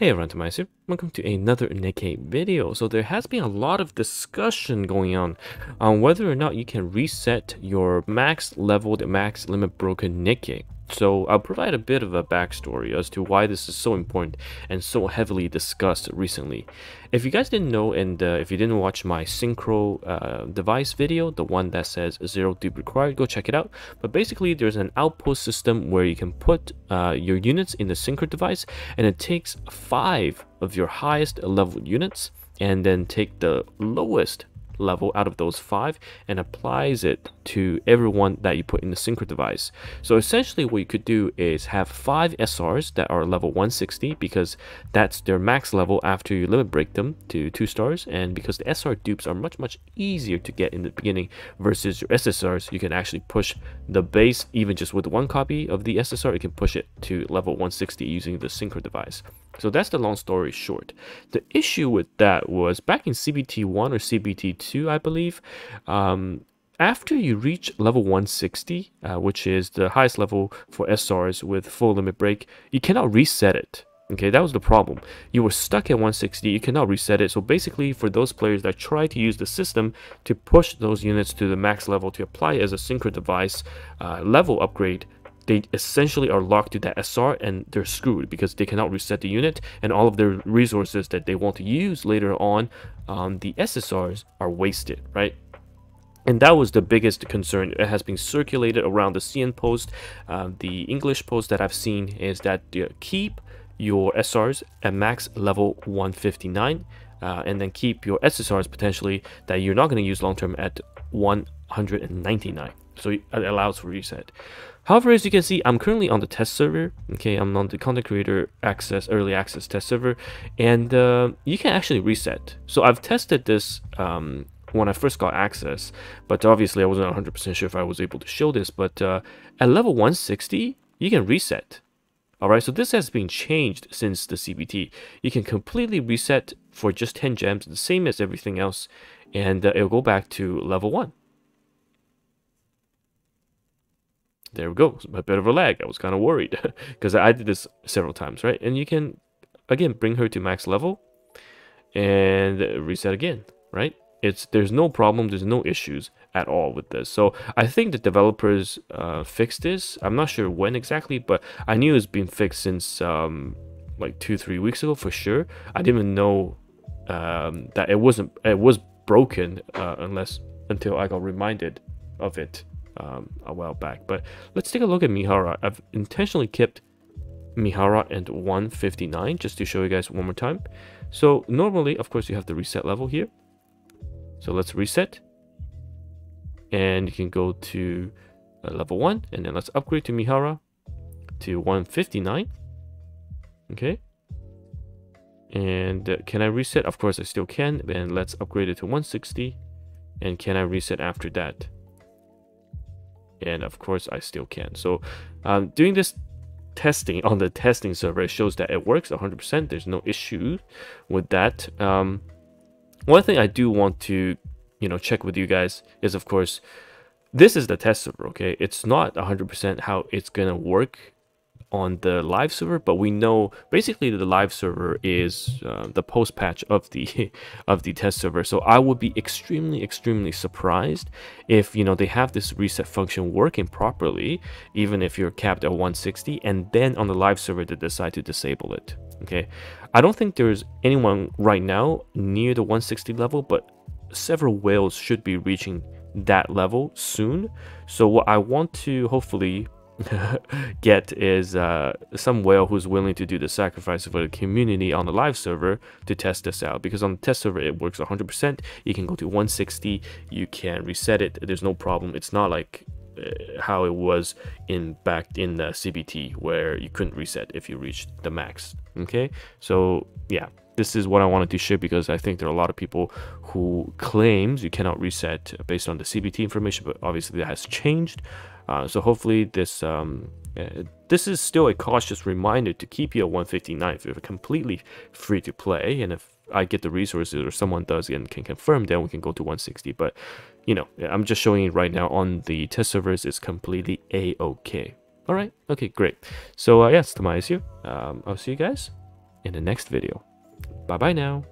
Hey everyone, TimaeuSS here. Welcome to another Nikke video. So there has been a lot of discussion going on whether or not you can reset your max leveled, max limit broken Nikke. So I'll provide a bit of a backstory as to why this is so important and so heavily discussed recently. If you guys didn't know, and if you didn't watch my synchro device video, the one that says 0 dupe required, go check it out. But basically there's an outpost system where you can put your units in the synchro device, and it takes 5 of your highest level units and then take the lowest level out of those 5 and applies it to everyone that you put in the synchro device. So essentially what you could do is have 5 SRs that are level 160 because that's their max level after you limit break them to 2 stars, and because the SR dupes are much easier to get in the beginning versus your SSRs, you can actually push the base. Even just with 1 copy of the SSR, you can push it to level 160 using the synchro device. So that's the long story short. The issue with that was back in CBT 1 or CBT 2, I believe, after you reach level 160, which is the highest level for SRs with full limit break, you cannot reset it. Okay, that was the problem. You were stuck at 160, you cannot reset it. So basically, for those players that try to use the system to push those units to the max level to apply as a synchro device level upgrade, they essentially are locked to that SR and they're screwed because they cannot reset the unit, and all of their resources that they want to use later on the SSRs are wasted, right? And that was the biggest concern. It has been circulated around the CN post. The English post that I've seen is that keep your SRs at max level 159 and then keep your SSRs potentially that you're not going to use long term at 199. So it allows for reset. However, as you can see, I'm currently on the test server. Okay, I'm on the content creator access, early access test server, and you can actually reset. So I've tested this when I first got access, but obviously I wasn't 100% sure if I was able to show this. But at level 160, you can reset. Alright, so this has been changed since the CBT. You can completely reset for just 10 gems, the same as everything else, and it'll go back to level 1. There we go. A bit of a lag. I was kind of worried because I did this several times, right? And you can, again, bring her to max level and reset again, right? There's no problem. There's no issues at all with this. So I think the developers fixed this. I'm not sure when exactly, but I knew it's been fixed since like 2-3 weeks ago for sure. I didn't even know that it was broken until I got reminded of it a while back. But let's take a look at Mihara. I've intentionally kept Mihara at 159 just to show you guys one more time. So normally, of course, you have the reset level here. So let's reset, and you can go to level 1, and then let's upgrade to Mihara to 159. Okay, and can I reset? Of course I still can. And let's upgrade it to 160, and can I reset after that? And of course I still can. So doing this testing on the testing server shows that it works 100%. There's no issue with that. One thing I do want to check with you guys is, of course, this is the test server. Okay, it's not 100% how it's gonna work on the live server, but we know basically that the live server is the post patch of the test server. So I would be extremely surprised if they have this reset function working properly, even if you're capped at 160, and then on the live server they decide to disable it. Okay, I don't think there's anyone right now near the 160 level, but several whales should be reaching that level soon. So what I want to hopefully get is some whale who's willing to do the sacrifice for the community on the live server to test this out, because on the test server it works 100%. You can go to 160, you can reset it, there's no problem. It's not like how it was back in the CBT where you couldn't reset if you reached the max. Okay, so yeah, this is what I wanted to share because I think there are a lot of people who claims you cannot reset based on the CBT information, but obviously that has changed. So hopefully this is still a cautious reminder to keep you at 159 if you're completely free to play, and if I get the resources or someone does and can confirm, then we can go to 160. But I'm just showing it right now on the test servers. It's completely a-okay. All right, okay, great. So yes, TimaeuSS here. I'll see you guys in the next video. Bye bye now.